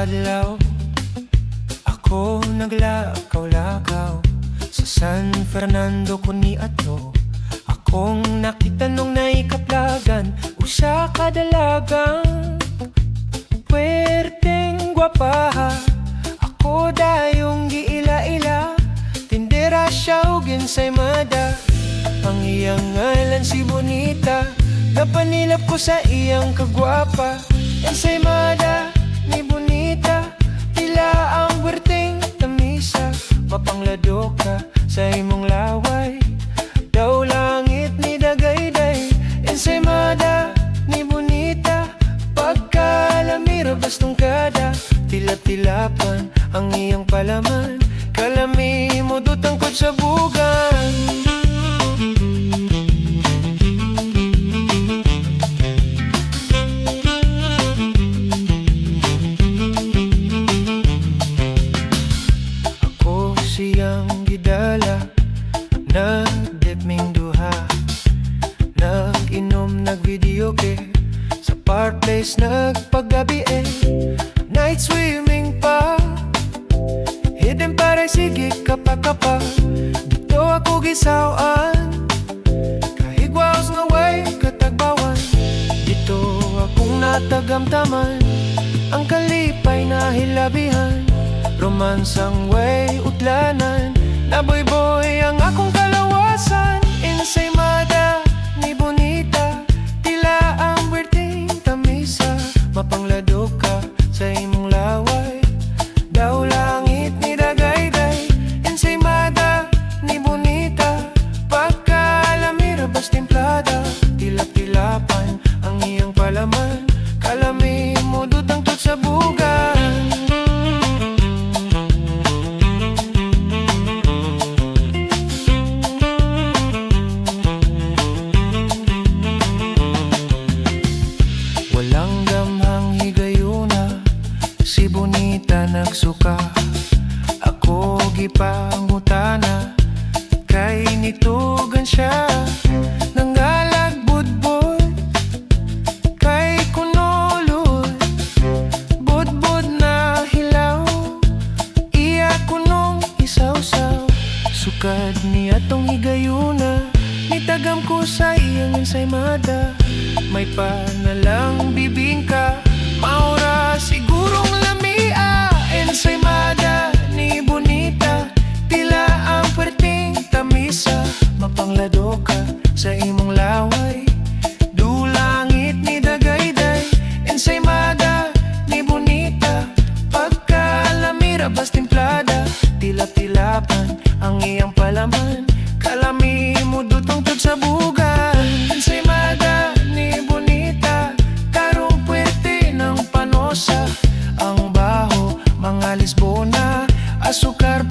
adlaw ako naglakaw-lakaw sa San Fernando kuni ato. Akong nakita nung naikaplagan usa ka dalagang puwerteng gwapaha. Ako dayong giila-ila, tindera siya ug ensaymada. Ang iyang ngalan si Bonita, napanilap ko sa iyang kagwapa. Ensaymada ni Bonita, tila ang puwerteng tamisa. Mapanglado ka sa imong laway, daw langit ni Dagayday. Ensaymada ni Bonita, pagkalamira bastong kada. Tila-tilapan ang iyang palaman, kalami mo dutangkod sa bugan. Ako siyang gidala, nagdipming duha, nag-inom, nag-videoke, sa park place nagpagabi night swimming pa, hidden paray sige kapa-kapa. Dito ako gisawaan, kahigwaos nga way katagbawan. Dito akong natagamtaman, ang kalipay na hilabihan. Romansang way utlanan, naboy-boy ang akong kalawasan. Ensaymada ni Bonita, tila ang puwerteng tamisa. Mapanglado ka sa imong laway, daw langit ni Dagayday. Ensaymada ni Bonita, pagkalamira bas templada. Tilap-tilapan ang iyang palaman, kalami mo dutangtod sa bugan. Walang gamhang higayuna, si Bonita nagsuka. Ako gipangutana, kay nitugan siya. Nangalagbudbud, kay kunulod, budbud na hilaw, iya kunong isaw-saw. Sukad niya tong higayuna, nitagam ko sa iyang ensaymada. May panalang bibingka, maura sigurong lamia. Ensaymada ni Bonita, tila ang puwerteng tamisa. Mapanglado ka sa imong laway, dulangit ni Dagayday. Ensaymada ni Bonita, pagkalamira bas templada. Tilap-tilapan ang iyang palaman, kalami mo dutangtod sa bugan. Ensaymada ni Bonita, karong puwerte ng panosa. Ang baho, mga Lisbona, asukar